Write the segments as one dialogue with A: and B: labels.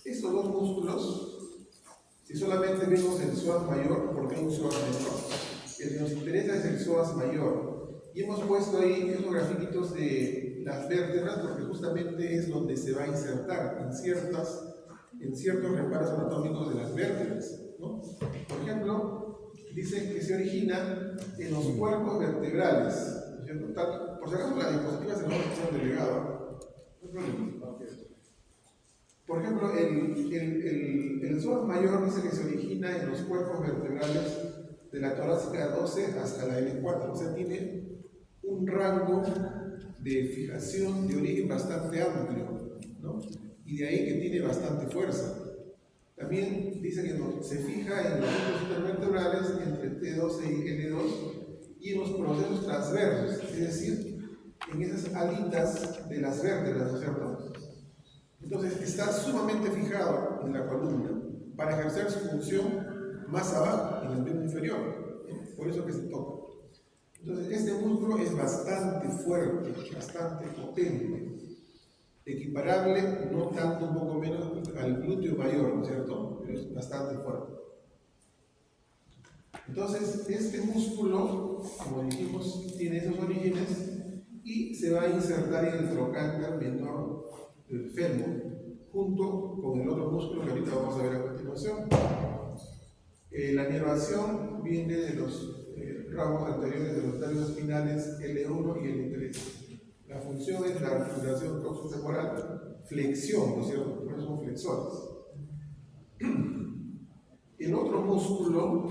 A: Estos dos músculos, si solamente vemos el psoas mayor, porque hay un psoas menor, el que nos interesa es el psoas mayor. Y hemos puesto ahí esos grafiquitos de las vértebras porque justamente es donde se va a insertar en ciertos reparos anatómicos de las vértebras, ¿no? Por ejemplo, dicen que se origina en los cuerpos vertebrales, ¿no es cierto? Por si acaso las diapositivas se nos han delegado, no hay problema. Por ejemplo, el psoas mayor dice que se origina en los cuerpos vertebrales de la torácica 12 hasta la L4, o sea, tiene un rango de fijación de origen bastante amplio, ¿no? Y de ahí que tiene bastante fuerza. También dice que se fija en los núcleos intervertebrales entre T12 y L2 y en los procesos transversos, es decir, en esas alitas de las vértebras, ¿no es cierto? Entonces está sumamente fijado en la columna para ejercer su función más abajo, en el miembro inferior, por eso que se toca. Entonces este músculo es bastante fuerte, bastante potente, equiparable, no tanto, un poco menos, al glúteo mayor, ¿no es cierto? Pero es bastante fuerte. Entonces este músculo, como dijimos, tiene esos orígenes y se va a insertar en el trocánter menor del fémur, junto con el otro músculo que ahorita vamos a ver a continuación. La inervación viene de los ramos anteriores de los tallos espinales L1 y L3. La función es la articulación coxofemoral, flexión, ¿no es cierto? Por eso son flexores. El otro músculo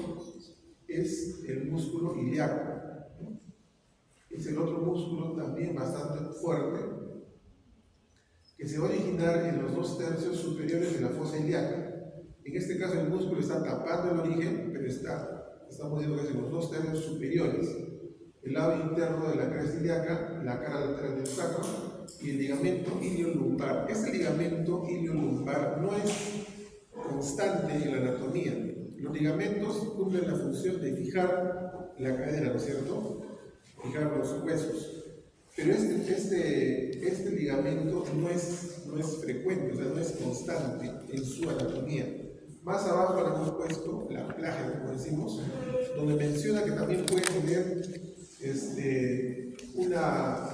A: es el músculo ilíaco, ¿no? Es el otro músculo también bastante fuerte, que se va a originar en los 2/3 superiores de la fosa ilíaca. En este caso el músculo está tapando el origen, pero estamos viendo que es en los 2/3 superiores. El lado interno de la cresta ilíaca, la cara lateral del sacro y el ligamento iliolumbar. Este ligamento iliolumbar no es constante en la anatomía. Los ligamentos cumplen la función de fijar la cadera, ¿no es cierto? Fijar los huesos. Pero este ligamento no es frecuente, o sea, no es constante en su anatomía. Más abajo le hemos puesto la plagia, como decimos, donde menciona que también puede tener una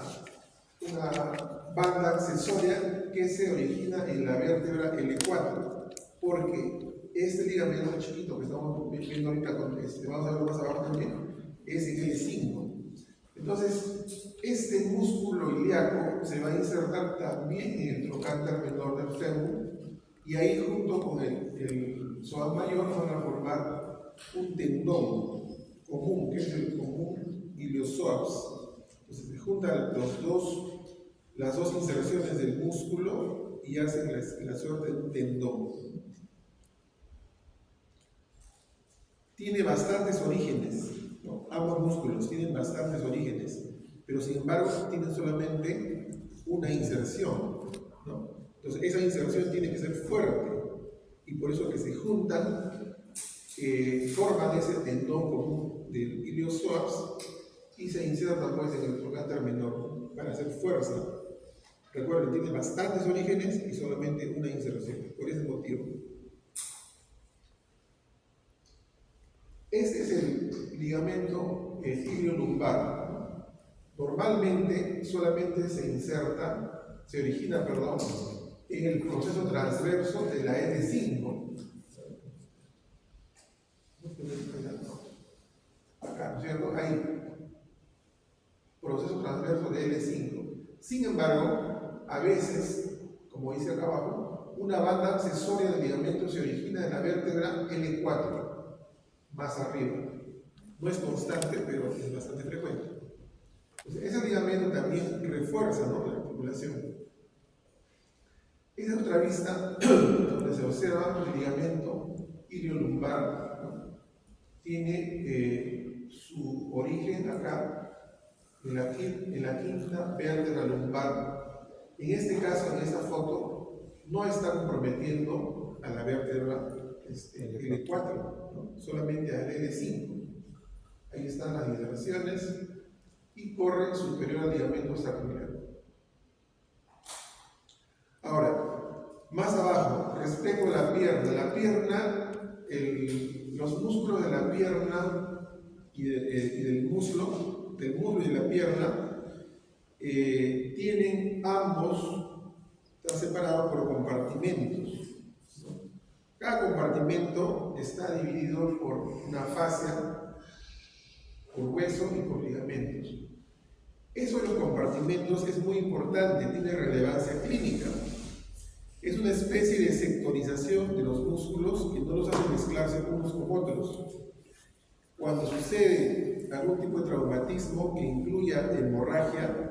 A: banda accesoria que se origina en la vértebra L4, porque este ligamento chiquito que estamos viendo ahorita, vamos a verlo más abajo también, es en L5. Entonces, este músculo ilíaco se va a insertar también en el trocánter menor del fémur y ahí junto con el psoas mayor van a formar un tendón común, que es el común iliosoas. Entonces se juntan las dos inserciones del músculo y hacen la suerte de un tendón. Tiene bastantes orígenes, ¿no? Ambos músculos tienen bastantes orígenes, pero sin embargo tienen solamente una inserción, ¿no? Entonces esa inserción tiene que ser fuerte y por eso que se juntan, forman ese tendón común del iliosoas y se insertan pues en el trocánter menor para hacer fuerza. Recuerden, tiene bastantes orígenes y solamente una inserción, por ese motivo. Este es el ligamento iliolumbar. Normalmente solamente se origina en el proceso transverso de la L5. Acá, ¿no es cierto? Ahí. Proceso transverso de L5. Sin embargo, a veces, como dice acá abajo, una banda accesoria del ligamento se origina en la vértebra L4. Más arriba. No es constante, pero es bastante frecuente. Entonces, ese ligamento también refuerza, ¿no?, la articulación. Esta es otra vista donde se observa el ligamento iliolumbar, ¿no? Tiene su origen acá, en la quinta vértebra lumbar. En este caso, en esta foto, no está comprometiendo a la vértebra L4, ¿no? Solamente al L5. Ahí están las inervaciones y corre superior al ligamento sacroiliaco. Ahora, más abajo, respecto a la pierna, los músculos de la pierna y del muslo y de la pierna tienen ambos, están separados por compartimentos, ¿no? Cada compartimento está dividido por una fascia, por hueso y por ligamentos. Eso de los compartimentos es muy importante, tiene relevancia clínica. Es una especie de sectorización de los músculos que no los hace mezclarse unos con otros. Cuando sucede algún tipo de traumatismo que incluya hemorragia,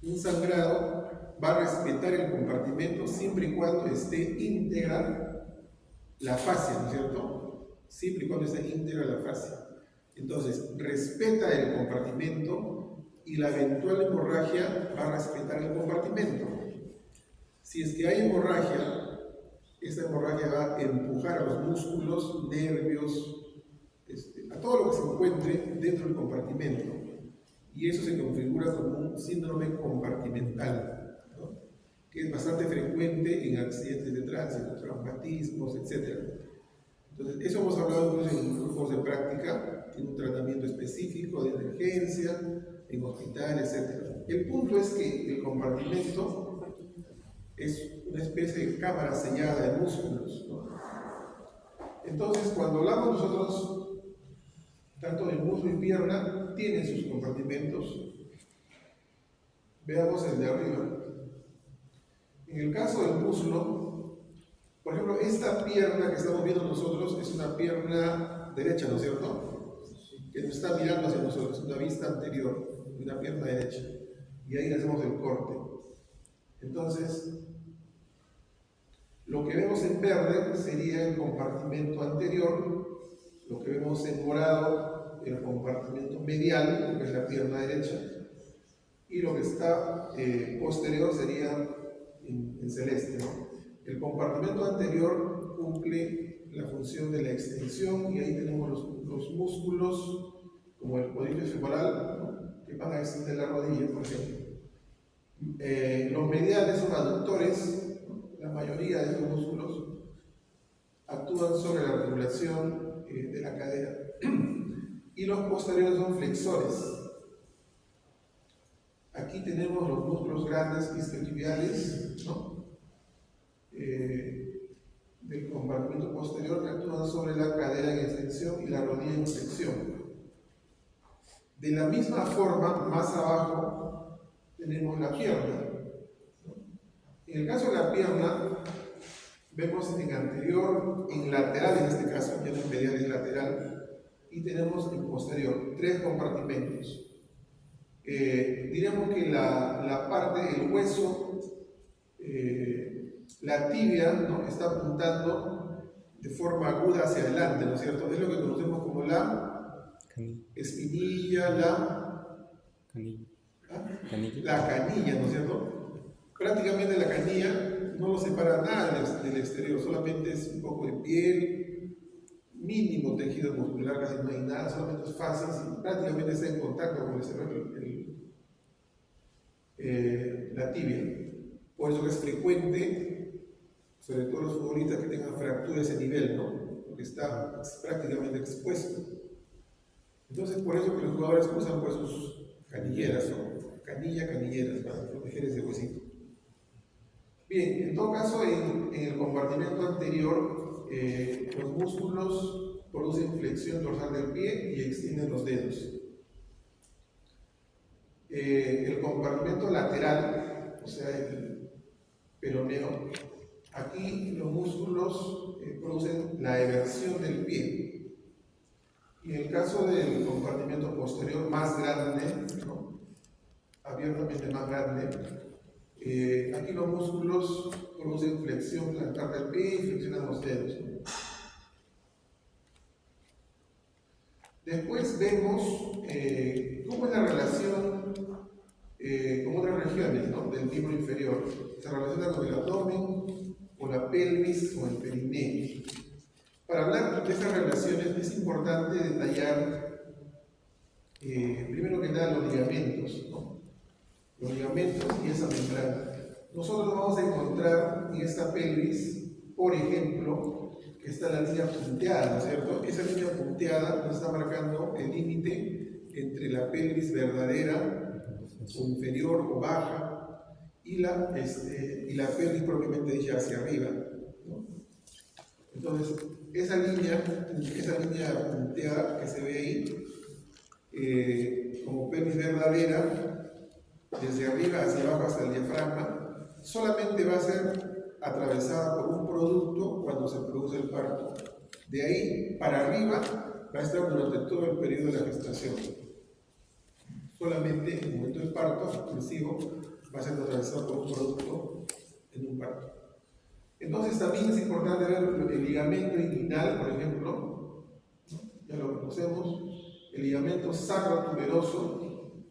A: un sangrado va a respetar el compartimento siempre y cuando esté íntegra la fascia, ¿no es cierto? Siempre y cuando esté íntegra la fascia. Entonces, respeta el compartimento y la eventual hemorragia va a respetar el compartimento. Si es que hay hemorragia, esta hemorragia va a empujar a los músculos, nervios, a todo lo que se encuentre dentro del compartimento. Y eso se configura como un síndrome compartimental, ¿no? Que es bastante frecuente en accidentes de tránsito, traumatismos, etc. Entonces, eso hemos hablado incluso en grupos de práctica, tiene un tratamiento específico de emergencia, en hospitales, etc. El punto es que el compartimento es una especie de cámara sellada de músculos, ¿no? Entonces, cuando hablamos nosotros, tanto de muslo y pierna, tienen sus compartimentos. Veamos el de arriba. En el caso del muslo, por ejemplo, esta pierna que estamos viendo nosotros es una pierna derecha, ¿no es cierto? Que nos está mirando hacia nosotros, una vista anterior, una pierna derecha. Y ahí le hacemos el corte. Entonces, lo que vemos en verde sería el compartimento anterior, lo que vemos en morado, el compartimento medial, que es la pierna derecha, y lo que está posterior sería en celeste, ¿no? El compartimento anterior cumple la función de la extensión y ahí tenemos los músculos, como el cuádriceps femoral, ¿no? Que van a extender la rodilla, por ejemplo. Los mediales son aductores. La mayoría de estos músculos actúan sobre la articulación de la cadera. Y los posteriores son flexores. Aquí tenemos los músculos grandes isquiotibiales, ¿no? Del compartimento posterior que actúan sobre la cadera en extensión y la rodilla en flexión. De la misma forma, más abajo tenemos la pierna. En el caso de la pierna, vemos en anterior, en lateral en este caso, ya no en medial, es lateral, y tenemos en posterior, tres compartimentos. Diríamos que la parte del hueso, la tibia, ¿no? Está apuntando de forma aguda hacia adelante, ¿no es cierto? Es lo que conocemos como la espinilla, la canilla, ¿no es cierto? Prácticamente la canilla no lo separa nada del exterior, solamente es un poco de piel, mínimo tejido muscular, casi no hay nada, solamente es fácil, prácticamente está en contacto con el cerebro, la tibia. Por eso es frecuente, sobre todo los futbolistas que tengan fractura a ese nivel, ¿no? Porque está prácticamente expuesto. Entonces, por eso que los jugadores usan pues sus canilleras, ¿no? Canilleras para proteger ese huesito. Bien, en todo caso, en el compartimento anterior, los músculos producen flexión dorsal del pie y extienden los dedos. El compartimento lateral, o sea, el peroneo, aquí los músculos producen la eversión del pie. Y en el caso del compartimento posterior más grande, ¿no? Abiertamente más grande, aquí los músculos producen flexión plantar del pie y flexionan los dedos, ¿no? Después vemos cómo es la relación con otras regiones, ¿no? Del miembro inferior. Se relaciona con el abdomen, con la pelvis, con el perineo. Para hablar de estas relaciones es importante detallar, primero que nada, los ligamentos, ¿no? Los ligamentos y esa membrana. Nosotros vamos a encontrar en esta pelvis por ejemplo, está la línea punteada, ¿no es cierto? Esa línea punteada nos está marcando el límite entre la pelvis verdadera, o inferior o baja, y la pelvis propiamente dicha hacia arriba, ¿no? Entonces, esa línea punteada que se ve ahí, como pelvis verdadera, desde arriba hacia abajo hasta el diafragma, solamente va a ser atravesada por un producto cuando se produce el parto. De ahí para arriba va a estar durante todo el periodo de la gestación. Solamente en el momento del parto exclusivo va a ser atravesado por un producto en un parto. Entonces también es importante ver el ligamento inguinal, por ejemplo, ¿no? Ya lo conocemos, el ligamento sacrotuberoso,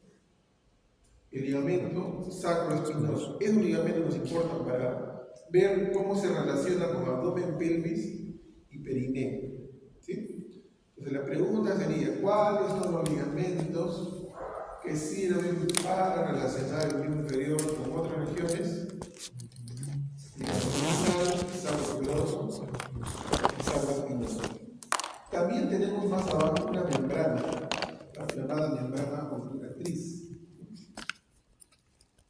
A: el ligamento sacroespinoso. Esos ligamentos nos importan para ver cómo se relaciona con abdomen, pelvis y perineo, ¿sí? Entonces la pregunta sería, ¿cuáles son los ligamentos que sirven para relacionar el miembro inferior con otras regiones? Sacrotuberoso y sacroespinoso. También tenemos más abajo una membrana, la llamada membrana obturatriz.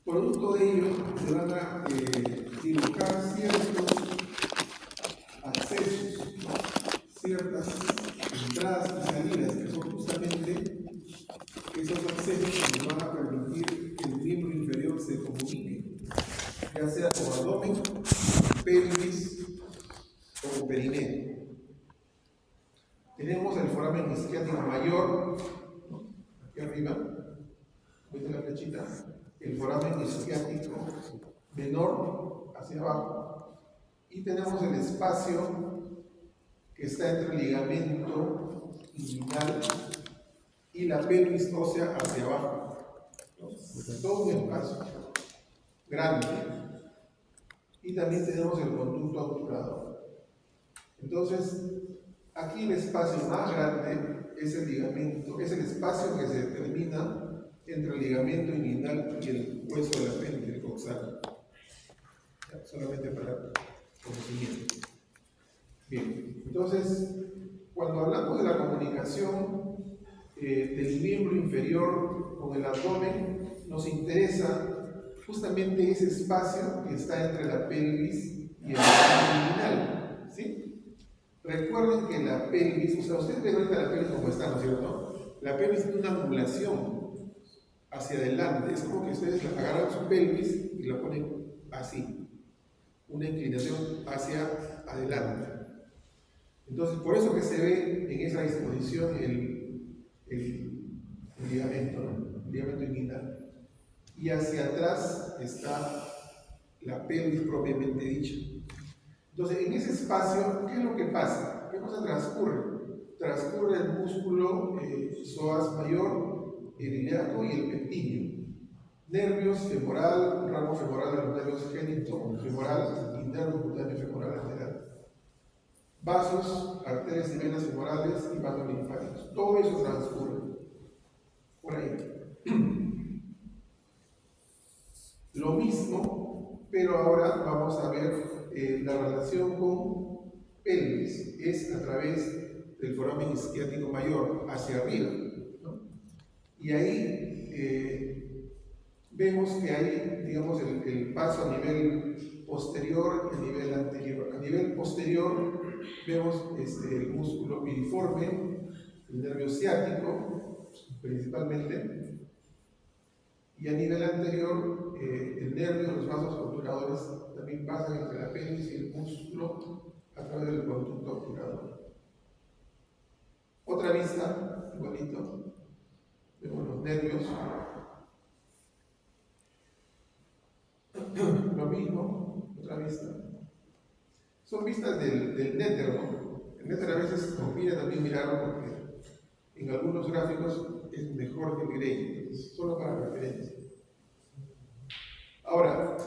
A: Producto de ello se van a dibujar ciertos accesos, ciertas entradas y salidas que son justamente esos accesos que nos van a permitir que el miembro inferior se comunique, ya sea con abdomen, pelvis o con perineo. Tenemos el foramen isquiático mayor, ¿no? Aquí arriba, ¿ves la flechita? El foramen isquiático menor hacia abajo, y tenemos el espacio que está entre el ligamento inguinal y la pelvis ósea hacia abajo, ¿no? Todo un espacio grande, y también tenemos el conducto obturador. Entonces, aquí el espacio más grande es el ligamento, es el espacio que se determina entre el ligamento inguinal y el hueso de la pelvis, el coxal. Solamente para conocimiento. Bien, entonces, cuando hablamos de la comunicación del miembro inferior con el abdomen, nos interesa justamente ese espacio que está entre la pelvis y el inguinal, ¿sí? Recuerden que la pelvis, o sea, ustedes ven ahorita la pelvis como está, ¿no es cierto? La pelvis tiene una angulación hacia adelante, es como que ustedes agarran su pelvis y la ponen así, una inclinación hacia adelante. Entonces, por eso que se ve en esa disposición el ligamento, ¿no? El ligamento inguinal. Y hacia atrás está la pelvis propiamente dicha. Entonces, en ese espacio, ¿qué es lo que pasa? ¿Qué cosa transcurre? Transcurre el músculo psoas mayor, el ilíaco y el pectíneo. Nervios femoral, ramo femoral de los nervios génito femoral y nervio cutáneo femoral lateral. Vasos, arterias y venas femorales y vasos linfáticos. Todo eso transcurre por ahí. Lo mismo, pero ahora vamos a ver la relación con pelvis. Es a través del foramen isquiático mayor, hacia arriba, ¿no? Y ahí vemos que hay, digamos, el paso a nivel posterior y a nivel anterior. A nivel posterior vemos el músculo piriforme, el nervio ciático, principalmente, y a nivel anterior, el nervio, los vasos obturadores también pasan entre la pelvis y el músculo a través del conducto obturador. Otra vista, igualito, vemos los nervios. Lo mismo, otra vista. Son vistas del néter, ¿no? El néter a veces conviene también mirarlo porque en algunos gráficos es mejor que Gray, solo para referencia. Ahora,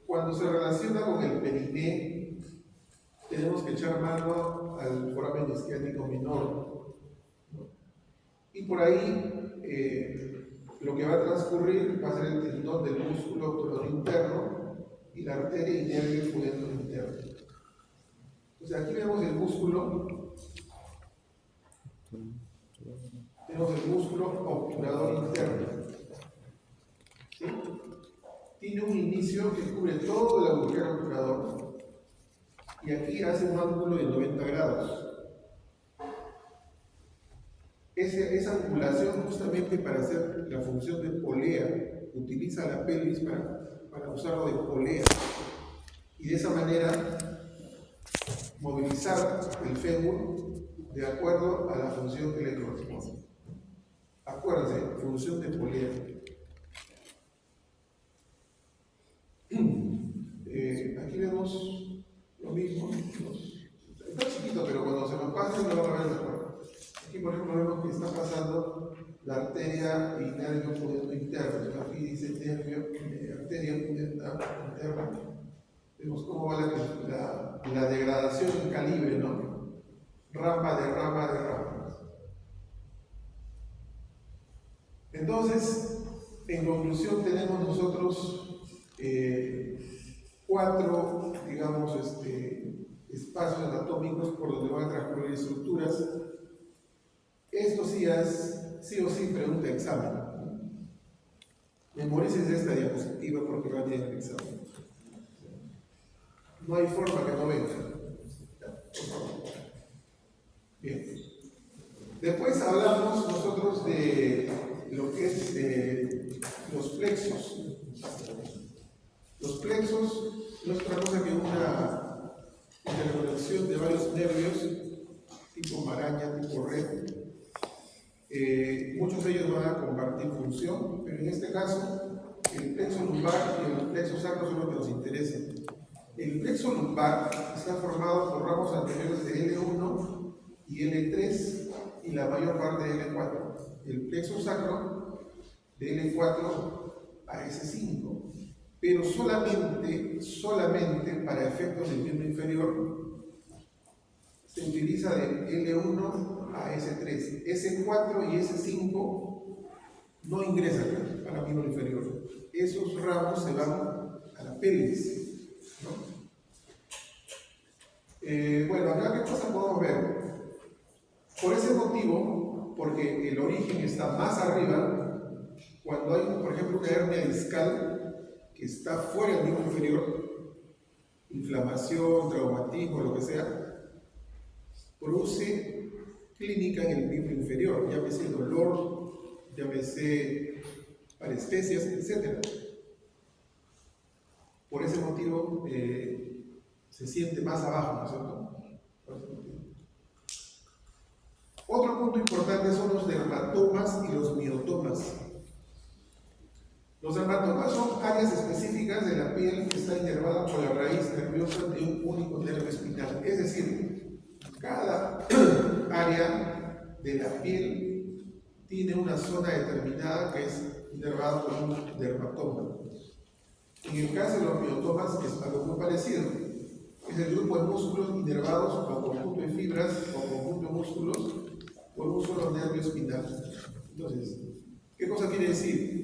A: cuando se relaciona con el periné, tenemos que echar mano al foramen isquiático menor, ¿no? Y por ahí lo que va a transcurrir va a ser el tendón del músculo obturador interno y la arteria y nervio pudendo interno. Entonces aquí vemos el músculo, tenemos el músculo obturador interno. ¿Sí? Tiene un inicio que cubre todo el agujero obturador y aquí hace un ángulo de 90 grados. Esa angulación justamente para hacer la función de polea, utiliza la pelvis para usarlo de polea y de esa manera movilizar el fémur de acuerdo a la función que le corresponde. Acuérdense, función de polea. Aquí vemos lo mismo. Está chiquito, pero cuando se lo pasen lo van a ver mejor. Aquí, por ejemplo, vemos que está pasando la arteria y nervio pudendo interno. Aquí dice nervio, arteria pudenda interna. Vemos cómo va la degradación en calibre, ¿no? Rama de rama de rama. Entonces, en conclusión, tenemos nosotros 4, digamos, espacios anatómicos por donde van a transcurrir estructuras. Esto sí o sí pregunta de examen. Memorícense esta diapositiva porque va a tener el examen. No hay forma que no venga. Por favor. Bien. Después hablamos nosotros de lo que es los plexos. Los plexos no es otra cosa que una interconexión de varios nervios, tipo maraña, tipo red. Muchos de ellos van a compartir función, pero en este caso, el plexo lumbar y el plexo sacro son los que nos interesan. El plexo lumbar está formado por ramos anteriores de L1 y L3 y la mayor parte de L4. El plexo sacro de L4 a S5, pero solamente para efectos del miembro inferior se utiliza de L1 a S3. S4 y S5 no ingresan a la miembro inferior. Esos ramos se van a la pelvis, ¿no? Bueno, acá qué cosa podemos ver. Por ese motivo, porque el origen está más arriba, cuando hay, por ejemplo, una hernia discal que está fuera del miembro inferior, inflamación, traumatismo, lo que sea, produce clínica en el miembro inferior, llámese dolor, llámese parestesias, etc. Por ese motivo se siente más abajo, ¿no es cierto? Por ese motivo. Otro punto importante son los dermatomas y los miotomas. Los dermatomas son áreas específicas de la piel que está inervada por la raíz nerviosa de un único nervio espinal. Es decir, cada área de la piel tiene una zona determinada que es inervada por un dermatoma. En el caso de los miotomas es algo muy parecido. Es el grupo de músculos inervados o conjunto de fibras o conjunto de músculos por un solo nervio espinal. Entonces, ¿qué cosa quiere decir?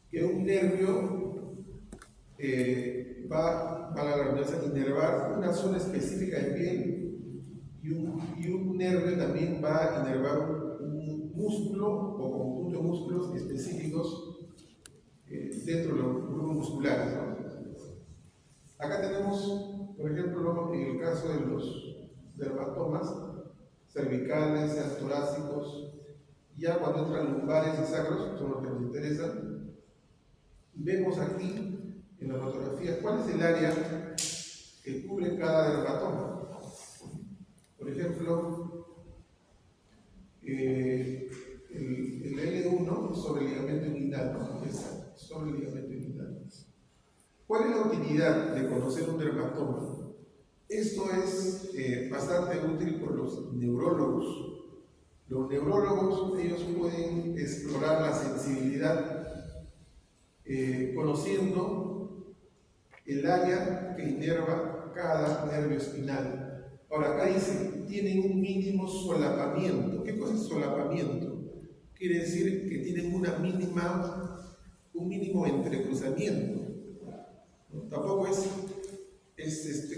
A: Que un nervio va a la redundancia, inervar una zona específica de piel y un nervio también va a inervar un músculo o conjunto de músculos específicos dentro de los grupos musculares, ¿no? Acá tenemos, por ejemplo, en el caso de los dermatomas cervicales, sean torácicos, ya cuando entran lumbares y sacros, son los que nos interesan, vemos aquí en la fotografía cuál es el área que cubre cada dermatoma. Por ejemplo, el L1 sobre el ligamento inguinal, ¿no? Es sobre el ligamento inguinal. ¿Cuál es la utilidad de conocer un dermatoma? Esto es bastante útil por los neurólogos. Los neurólogos, ellos pueden explorar la sensibilidad conociendo el área que inerva cada nervio espinal. Ahora, acá dice, tienen un mínimo solapamiento. ¿Qué cosa es solapamiento? Quiere decir que tienen un mínimo entrecruzamiento. ¿No? Tampoco es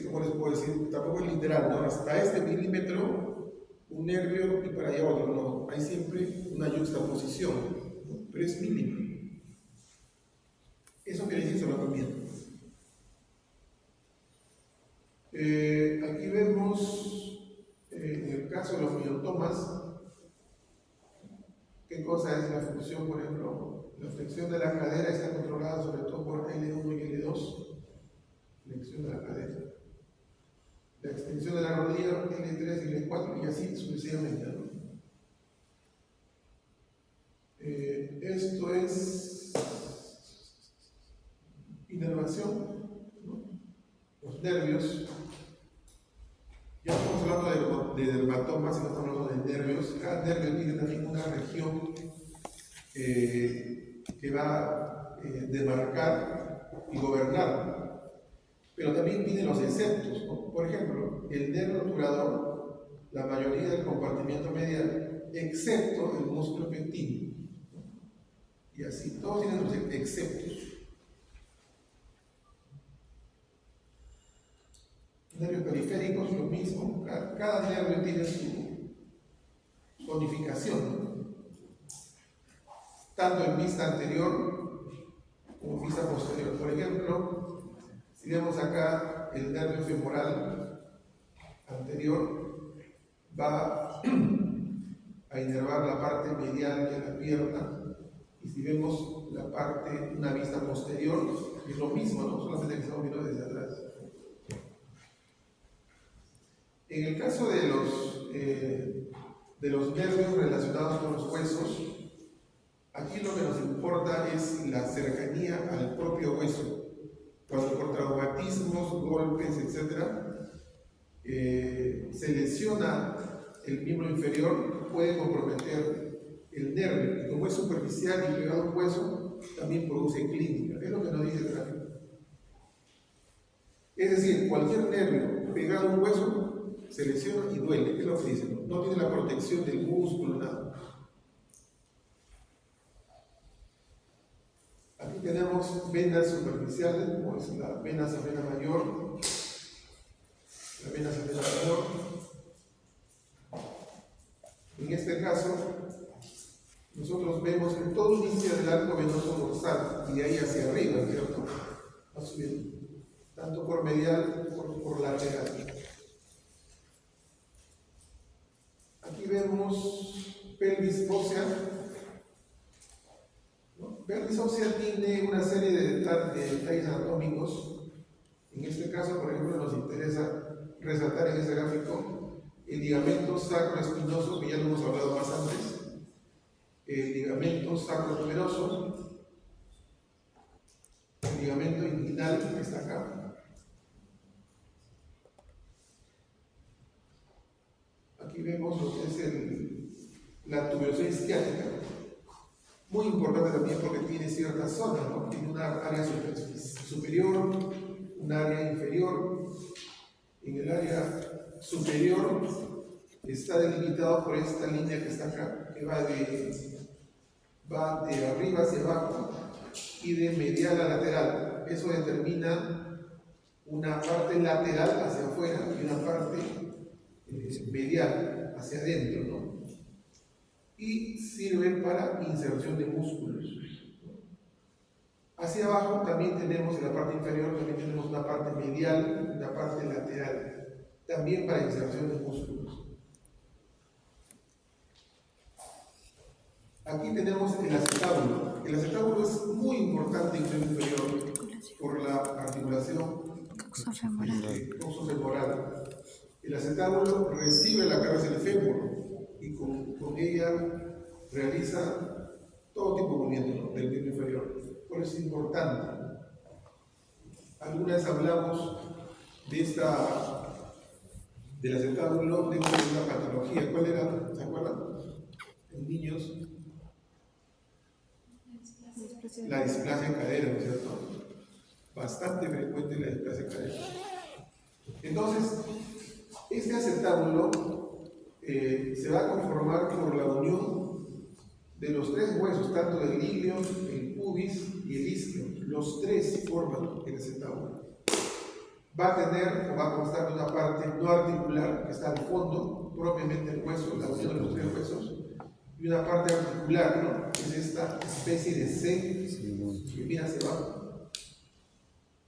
A: ¿cómo les puedo decir? Tampoco es literal, ¿no? Hasta este milímetro, un nervio y para allá otro, no. Hay siempre una yuxtaposición, ¿no? Pero es mínimo. Eso quiere decir solapamiento. Aquí vemos, en el caso de los miotomas, qué cosa es la función, por ejemplo. La flexión de la cadera está controlada sobre todo por L1 y L2, flexión de la cadera. La extensión de la rodilla, L3 y L4, y así sucesivamente, ¿no? Esto es inervación, ¿no? Los nervios. Ya estamos hablando de dermatomas y no estamos hablando de nervios. Cada nervio tiene también una región que va a demarcar y gobernar, pero también tiene los exceptos, ¿no? Por ejemplo, el nervio obturador, la mayoría del compartimiento medial, excepto el músculo pectíneo, ¿no? Y así, todos tienen los exceptos. Nervios periféricos, lo mismo, cada nervio tiene su zonificación, ¿no? Tanto en vista anterior como en vista posterior. Por ejemplo, si vemos acá el nervio femoral anterior, va a inervar la parte medial de la pierna, y si vemos la parte, una vista posterior, es lo mismo, ¿no? Solamente que estamos viendo desde atrás. En el caso de los nervios relacionados con los huesos, aquí lo que nos importa es la cercanía al propio hueso. Cuando por traumatismos, golpes, etc., se lesiona el miembro inferior, puede comprometer el nervio. Y como es superficial y pegado a un hueso, también produce clínica. Es lo que nos dice el gráfico. Es decir, cualquier nervio pegado a un hueso se lesiona y duele. Es lo que dice, ¿no? No tiene la protección del músculo, nada. Aquí tenemos venas superficiales, como es la vena safena mayor, la vena safena menor. En este caso, nosotros vemos que todo inicia del arco venoso dorsal y de ahí hacia arriba, ¿cierto? Va subiendo, tanto por medial como por lateral. Aquí vemos pelvis ósea. Pelvis ósea tiene una serie de detalles anatómicos. En este caso, por ejemplo, nos interesa resaltar en este gráfico el ligamento sacroespinoso, que ya lo hemos hablado más antes, el ligamento sacrotuberoso, el ligamento inguinal que está acá. Aquí vemos lo que es la tuberosidad isquiática. Muy importante también porque tiene ciertas zonas, ¿no? Tiene una área superior, un área inferior. En el área superior está delimitado por esta línea que está acá, que va de arriba hacia abajo y de medial a lateral. Eso determina una parte lateral hacia afuera y una parte medial hacia adentro, ¿no? Y sirve para inserción de músculos. Hacia abajo también tenemos, en la parte inferior, también tenemos una parte medial y una parte lateral, también para inserción de músculos. Aquí tenemos el acetábulo. El acetábulo es muy importante en el inferior por la articulación coxofemoral. El acetábulo recibe la cabeza del fémur y con ella realiza todo tipo de movimiento, ¿no?, del miembro inferior. Por eso es importante. Alguna vez hablamos del acetábulo dentro de una patología. ¿Cuál era? ¿Se acuerdan? En niños, la displasia en cadera, ¿no es cierto? Bastante frecuente la displasia en cadera. Entonces, este acetábulo se va a conformar por la unión de los tres huesos, tanto del ilion, el pubis y el isquio. Los tres forman el acetábulo. va a tener o va a constar de una parte no articular, que está al fondo, propiamente el hueso, la unión de los tres huesos, y una parte articular, ¿no? Que es esta especie de C que viene hacia abajo.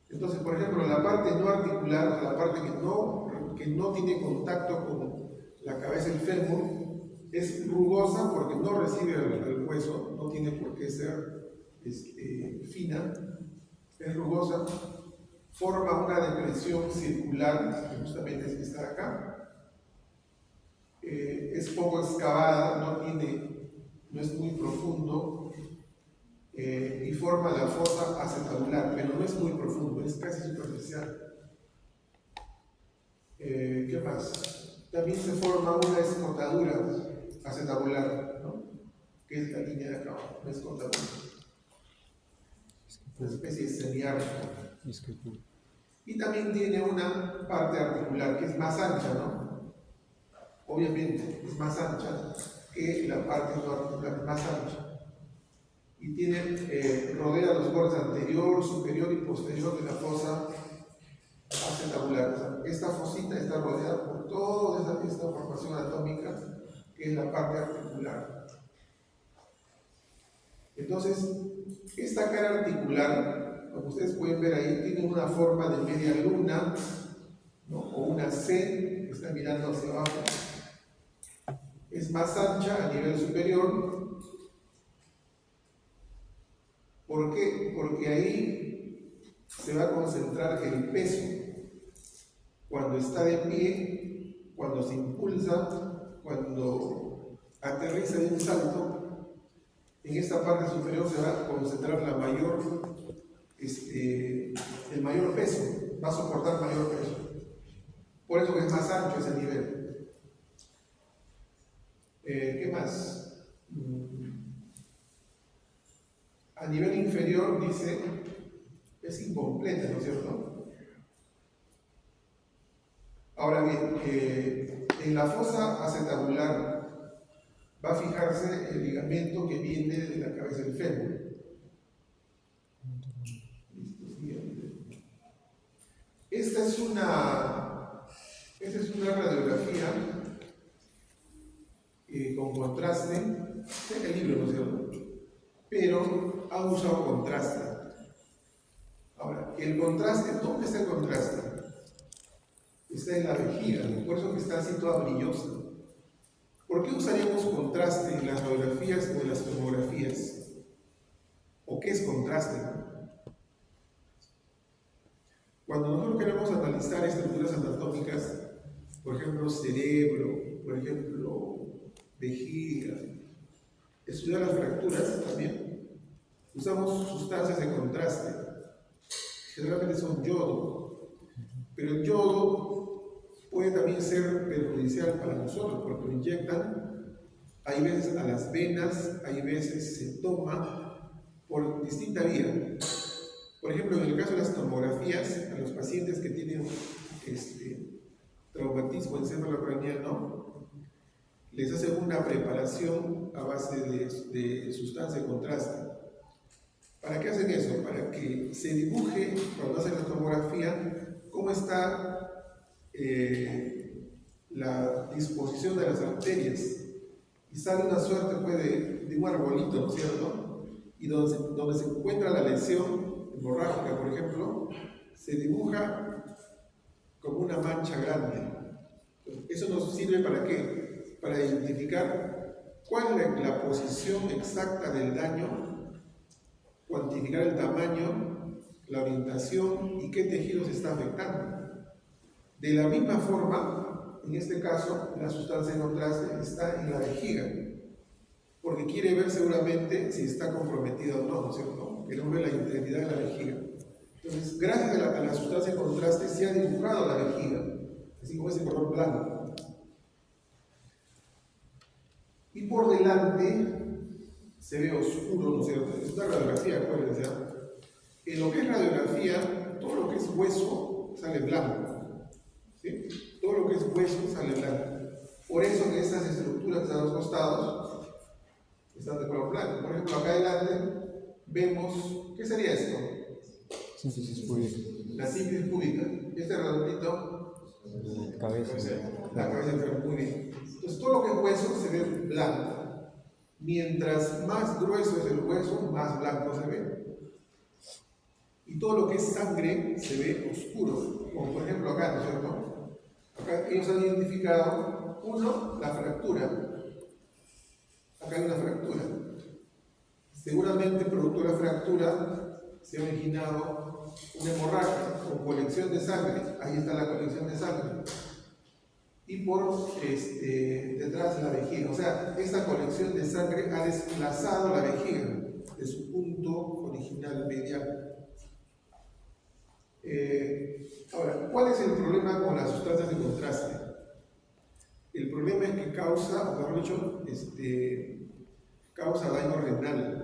A: Entonces, por ejemplo, la parte no articular, la parte que no tiene contacto con la cabeza del fémur, es rugosa porque no recibe el hueso, no tiene por qué ser fina, es rugosa, forma una depresión circular, que justamente es que está acá, es poco excavada, no es muy profundo, y forma la fosa acetabular, pero no es muy profundo, es casi superficial. ¿Qué más? También se forma una escotadura acetabular, ¿no? Que es la línea de acá, una escotadura, una especie de semiarco. Y también tiene una parte articular que es más ancha, ¿no? Obviamente es más ancha que la parte no articular, es más ancha. Y rodea los bordes anterior, superior y posterior de la fosa acetabular. O sea, esta fosita está rodeada por toda esta formación anatómica que es la parte articular. Entonces, esta cara articular, como ustedes pueden ver ahí, tiene una forma de media luna, ¿no? O una C que está mirando hacia abajo. Es más ancha a nivel superior. ¿Por qué? Porque ahí se va a concentrar el peso. Cuando está de pie, cuando se impulsa, cuando aterriza de un salto, en esta parte superior se va a concentrar el mayor peso, va a soportar mayor peso. Por eso que es más ancho ese nivel. ¿Qué más? A nivel inferior dice, es incompleta, ¿no es cierto? Ahora bien, en la fosa acetabular va a fijarse el ligamento que viene de la cabeza del fémur. Esta es una radiografía con contraste, en el libro, ¿no es cierto? Pero ha usado contraste. Ahora, el contraste, ¿dónde está el contraste? Está en la vejiga, por eso que está así toda brillosa. ¿Por qué usaríamos contraste en las radiografías o en las tomografías? ¿O qué es contraste? Cuando nosotros queremos analizar estructuras anatómicas, por ejemplo, cerebro, por ejemplo, vejiga, estudiar las fracturas también, usamos sustancias de contraste. Generalmente son yodo, pero el yodo puede también ser perjudicial para nosotros porque lo inyectan, hay veces a las venas, hay veces se toma por distinta vía. Por ejemplo, en el caso de las tomografías, a los pacientes que tienen traumatismo encefalocraniano, les hacen una preparación a base de sustancia de contraste. ¿Para qué hacen eso? Para que se dibuje, cuando hacen la tomografía, cómo está la disposición de las arterias. Y sale una suerte de un arbolito, ¿no es cierto? Y donde se encuentra la lesión hemorrágica, por ejemplo, se dibuja como una mancha grande. ¿Eso nos sirve para qué? Para identificar cuál es la posición exacta del daño, cuantificar el tamaño, la orientación y qué tejido se está afectando. De la misma forma, en este caso, la sustancia de contraste está en la vejiga, porque quiere ver seguramente si está comprometida o no, ¿no es cierto? Que no ve la integridad de la vejiga. Entonces, gracias a la sustancia de contraste se ha dibujado la vejiga, así como ese color blanco. Y por delante se ve oscuro, ¿no es cierto? Es una radiografía, acuérdense. En lo que es radiografía, todo lo que es hueso sale blanco. ¿Sí? Todo lo que es hueso sale blanco. Por eso que estas estructuras que están a los costados están de color blanco. Por ejemplo, acá adelante vemos, ¿qué sería esto?
B: Síntesis fluídica.
A: La sífilis púbica. Este redondito,
B: La cabeza.
A: la cabeza enferma. Muy bien. Entonces, todo lo que es hueso se ve blanco. Mientras más grueso es el hueso, más blanco se ve. Y todo lo que es sangre se ve oscuro. Como por ejemplo acá, ¿no es cierto? Acá ellos han identificado, uno, la fractura. Acá hay una fractura. Seguramente producto de la fractura se ha originado una hemorragia o colección de sangre. Ahí está la colección de sangre. Y por detrás de la vejiga. O sea, esta colección de sangre ha desplazado la vejiga de su punto original medial. Ahora, ¿cuál es el problema con las sustancias de contraste? El problema es que causa, o mejor dicho, causa daño renal.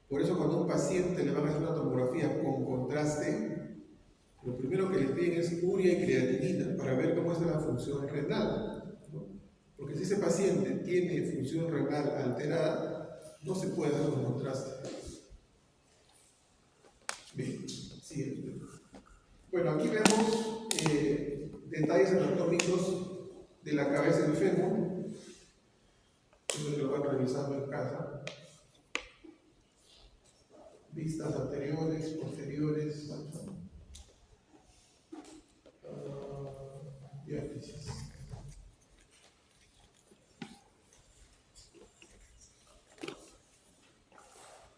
A: Por eso cuando a un paciente le van a hacer una tomografía con contraste, lo primero que le piden es urea y creatinina para ver cómo está la función renal, ¿no? Porque si ese paciente tiene función renal alterada, no se puede hacer un contraste. Bien, siguiente. Bueno, aquí vemos detalles anatómicos de la cabeza del fémur. Eso lo van revisando en casa. Vistas anteriores, posteriores, diáfisis.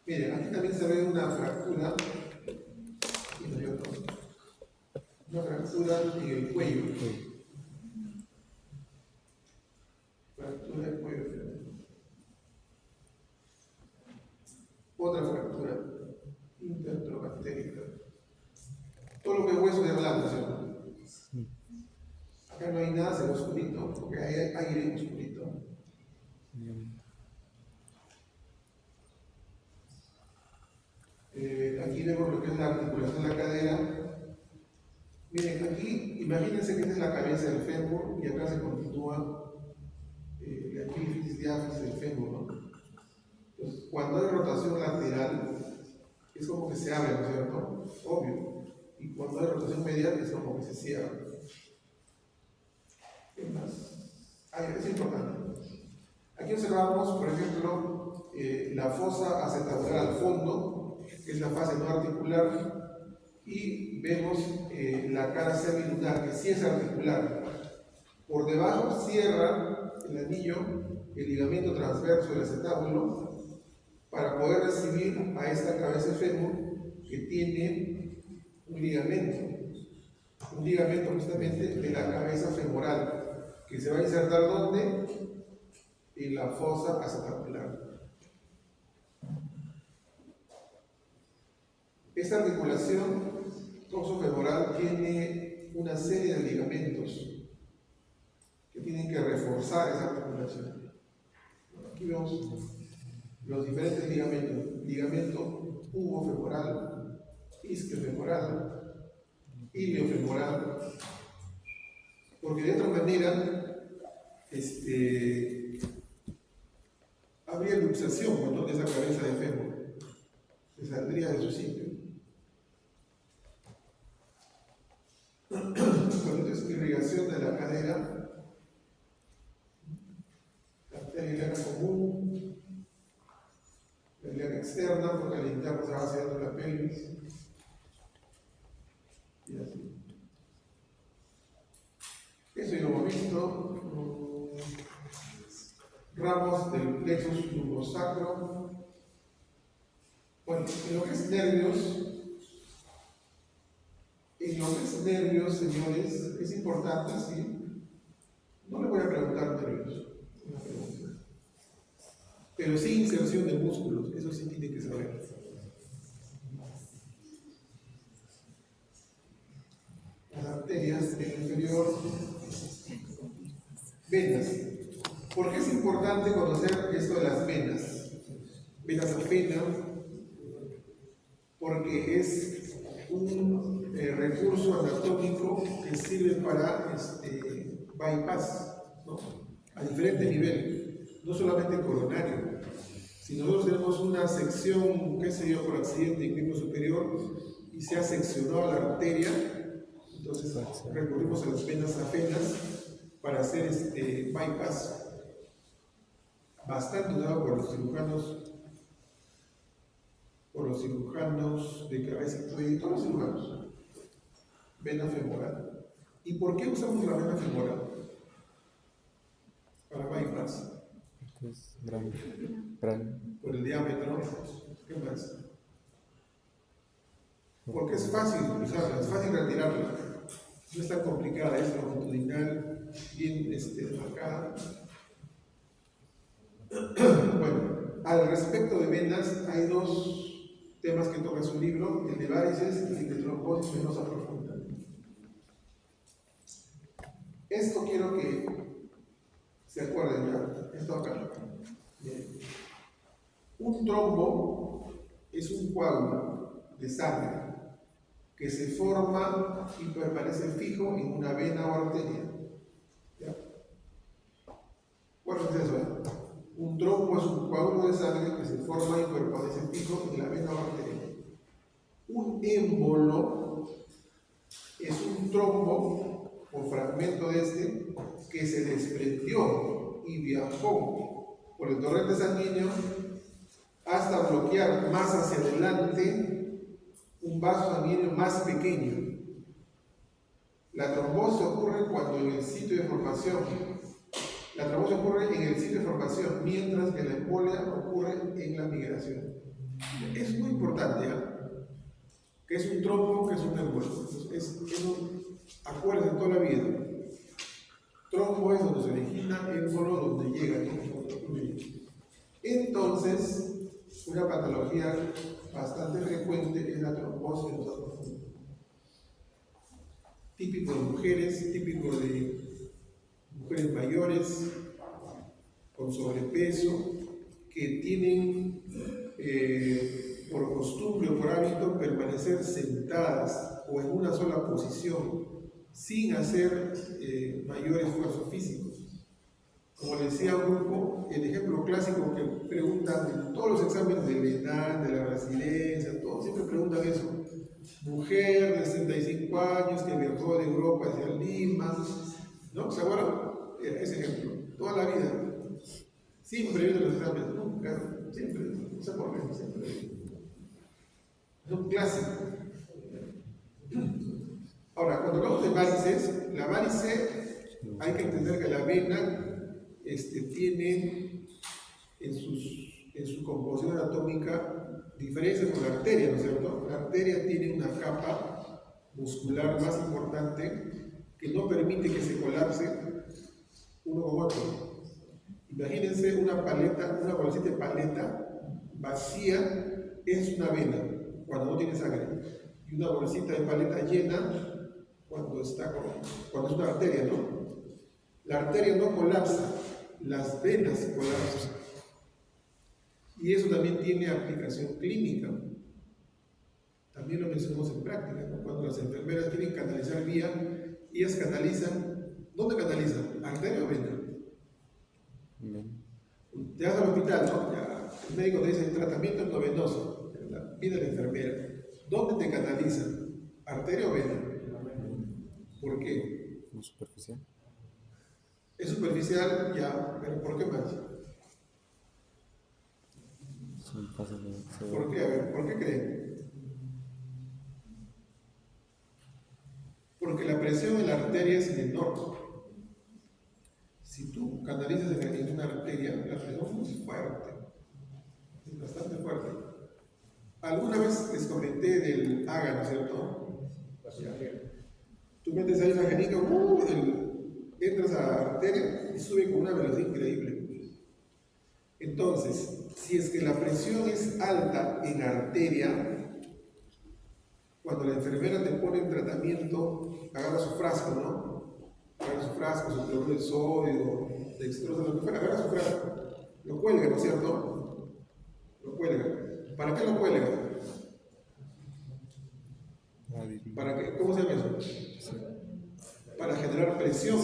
A: Miren, aquí también se ve una fractura, una fractura en el cuello. Fractura del cuello femoral. Otra fractura intertrocantérica. Todo lo que es hueso de blanco, ¿sí? Acá no hay nada, se ve oscurito, porque hay aire oscurito. Aquí vemos lo que es la articulación de la cadera. Miren, aquí, imagínense que esta es la cabeza del fémur y acá se continúa la epífisis diáfisis del fémur, ¿no? Entonces, cuando hay rotación lateral, es como que se abre, ¿no es cierto? Obvio. Y cuando hay rotación medial, es como que se cierra. ¿Qué más? Es importante. Aquí observamos, por ejemplo, la fosa acetabular al fondo, que es la fase no articular, y vemos la cara semilunar, que sí es articular. Por debajo cierra el anillo, el ligamento transverso del acetábulo, para poder recibir a esta cabeza fémur que tiene un ligamento justamente de la cabeza femoral, que se va a insertar ¿dónde? En la fosa acetabular. Esta articulación torsofemoral tiene una serie de ligamentos que tienen que reforzar esa articulación. Aquí vemos los diferentes ligamentos: ligamento pubofemoral, isquiofemoral, iliofemoral, porque de otra manera habría luxación cuando esa cabeza de fémur se saldría de su sitio. Cuando es irrigación de la cadera, la arteria iliaca común, la iliaca externa, porque la interna se va hacia la pelvis, y así. Eso ya lo hemos visto. Ramos del plexus lumbosacro. Bueno, en lo que es nervios, señores, es importante, sí. No le voy a preguntar nervios, una pregunta. Pero sí inserción de músculos, eso sí tiene que saber. Las arterias del inferior, venas. ¿Por qué es importante conocer esto de las venas? Venas apenas, porque es un recurso anatómico que sirve para bypass, ¿no? A diferentes niveles, no solamente coronario. Si nosotros tenemos una sección, qué sé yo, por accidente en miembro superior, y se ha seccionado la arteria, entonces recurrimos a las venas ajenas para hacer bypass, bastante usado por los cirujanos de cabeza y cuello, todos los cirujanos. Vena femoral. ¿Y por qué usamos la vena femoral? Para bypass.
B: Es grande.
A: Por el diámetro. ¿Qué más? Porque es fácil usarla, es fácil retirarla. No es tan complicada, es longitudinal, bien marcada. Bueno, al respecto de venas, hay dos temas que toca su libro, el de varices y el de trombosis venosa profunda. Esto quiero que se acuerden ya, esto acá. Bien. Un trombo es un coágulo de sangre que se forma y permanece fijo en una vena o arteria. ¿Ya? ¿Cuál es eso? Un trombo es un coágulo de sangre que se forma y permanece fijo en la vena o arteria. Un émbolo es un trombo o fragmento de que se desprendió y viajó por el torrente sanguíneo hasta bloquear más hacia adelante un vaso sanguíneo más pequeño. La trombosis ocurre cuando en el sitio de formación, mientras que la embolia ocurre en la migración. Es muy importante, que es un trombo, que es un émbolo. Acuérdense toda la vida. Trombo es donde se origina, émbolo donde llega, Entonces, una patología bastante frecuente es la trombosis venosa profunda. Típico de mujeres, típico de mujeres mayores con sobrepeso que tienen por costumbre o por hábito permanecer sentadas o en una sola posición sin hacer mayor esfuerzo físico. Como les decía un grupo, el ejemplo clásico que preguntan en todos los exámenes del ENAD, de la residencia, todos siempre preguntan eso. Mujer de 65 años que viajó de Europa hacia Lima, ¿no? ¿Se acuerdan? Ese ejemplo, toda la vida. Siempre vienen los exámenes, nunca, siempre, no sé por qué, siempre. Es un clásico. Ahora, cuando hablamos de varices, la varice hay que entender que la vena tiene en su composición anatómica diferencias con la arteria, ¿no es cierto? La arteria tiene una capa muscular más importante que no permite que se colapse uno con otro. Imagínense una bolsita de paleta vacía es una vena cuando no tiene sangre, y una bolsita de paleta llena cuando es una arteria, ¿no? La arteria no colapsa, las venas colapsan. Y eso también tiene aplicación clínica. También lo mencionamos en práctica, ¿no? Cuando las enfermeras quieren canalizar vía, ellas canalizan, ¿dónde canalizan? ¿Arteria o vena? Te vas al hospital, ¿no? Ya, el médico te dice tratamiento endovenoso, viene la enfermera. ¿Dónde te canalizan? ¿Arteria o vena? ¿Por qué?
B: ¿Es superficial?
A: Es superficial, ya, pero ¿por qué más? ¿Por qué? A ver, ¿por qué creen? Porque la presión en la arteria es menor. Si tú canalizas en una arteria, la presión es fuerte, es bastante fuerte. Alguna vez les comenté del AGA, ¿no es cierto? Tú metes ahí una jenica, entras a la arteria y sube con una velocidad increíble. Entonces, si es que la presión es alta en arteria, cuando la enfermera te pone en tratamiento, agarra su frasco, ¿no? Agarra su frasco, su cloruro de sodio, dextrosa, lo que fuera, agarra su frasco, lo cuelga, ¿no es cierto? Lo cuelga. ¿Para qué lo cuelga? ¿Para qué? ¿Cómo se llama eso? Para generar presión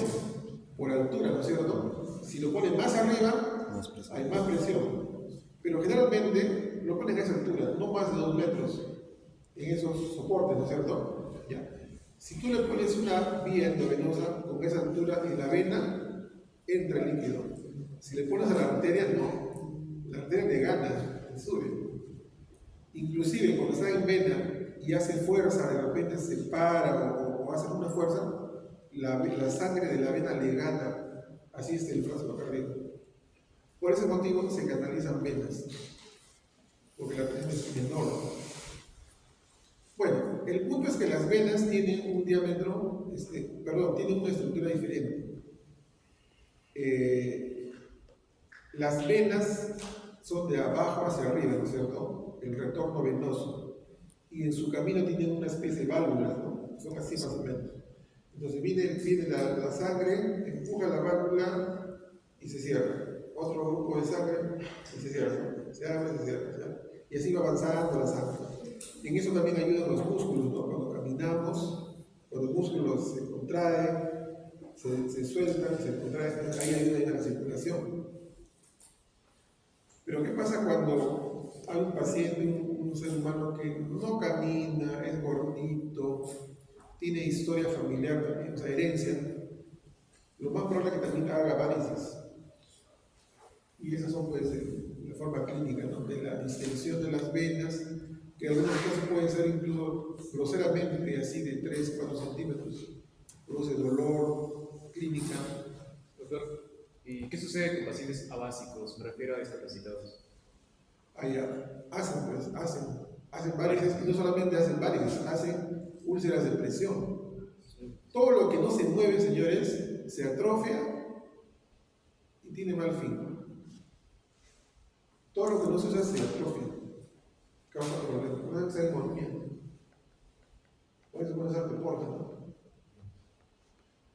A: por altura, ¿no es cierto? Si lo pone más arriba, hay más presión. Pero generalmente lo ponen a esa altura, no más de 2 metros. en esos soportes, ¿no es cierto? ¿Ya? Si tú le pones una vía endovenosa con esa altura en la vena, entra el líquido. Si le pones a la arteria, no. La arteria le gana, le sube. Inclusive cuando está en vena y hace fuerza, de repente se para o hace una fuerza, la sangre de la vena le gana. Así es el frasco cardíaco. Por ese motivo se canalizan venas, porque la presión es menor. Bueno, el punto es que las venas tienen un diámetro, tienen una estructura diferente. Las venas son de abajo hacia arriba, ¿no es cierto? El retorno venoso. Y en su camino tienen una especie de válvulas, ¿no? Son así más o menos. Entonces viene la sangre, empuja la válvula y se cierra. Otro grupo de sangre y se cierra. Se abre, se cierra, ¿ya? Y así va avanzando la sangre. En eso también ayudan los músculos, ¿no? Cuando caminamos, cuando los músculos se contraen, se sueltan, se contraen, ahí ayuda a la circulación. Pero ¿qué pasa cuando hay un paciente, un ser humano que no camina, es gordito, tiene historia familiar también, o sea, herencia? Lo más probable es que también haga varices. Y esas son, pues, la forma clínica, ¿no? De la distensión de las venas, que en algunos casos pueden ser incluso groseramente así de 3-4 centímetros. Produce dolor, clínica.
C: Doctor, ¿y qué sucede con pacientes abásicos? Me refiero a discapacitados.
A: Allá hacen varices, y no solamente hacen varices, hacen úlceras de presión. Todo lo que no se mueve, señores, se atrofia y tiene mal fin. Todo lo que no se usa se atrofia, causa problemas. No hay que ser en movimiento. Por eso puede ser deporte, ¿no?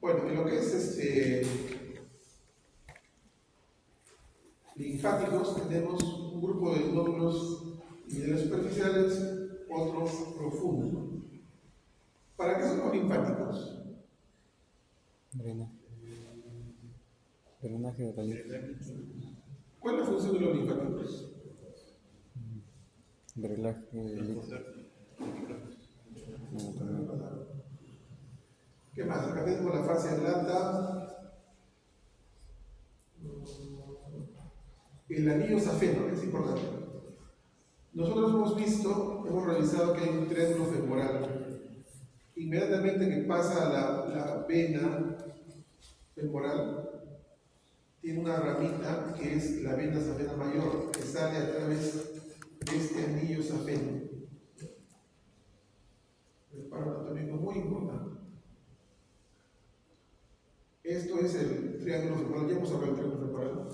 A: Bueno, en lo que es linfáticos, tenemos un grupo de nódulos lineales superficiales, otro profundo. ¿Para qué son los linfáticos?
B: Drenaje de la linfa.
A: ¿Cuál es la función de los linfáticos?
B: Drenaje de líquido.
A: ¿Qué más? Acá tenemos la fascia blanda. El anillo safeno, es importante. Nosotros hemos revisado que hay un triángulo femoral. Inmediatamente que pasa la vena femoral, tiene una ramita que es la vena safena mayor, que sale a través de este anillo safeno. El paro anatómico muy importante. Esto es el triángulo femoral. Ya hemos hablado del triángulo femoral,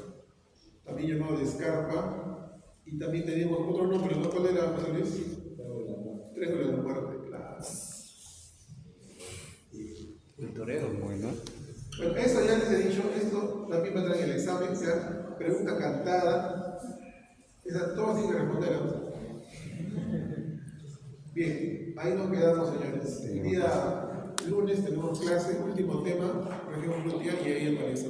A: también llamado de escarpa, y también tenemos otro nombre, ¿no? ¿Cuál era, José Luis? Triángulo de la muerte, claro.
C: El torero.
B: Bueno.
A: Bueno, eso ya les he dicho, esto también vendrá en el examen, sea pregunta cantada, esa todos tienen que responder. Bien, ahí nos quedamos, señores. El día lunes tenemos clase, último tema, región glútea, y ahí aparece.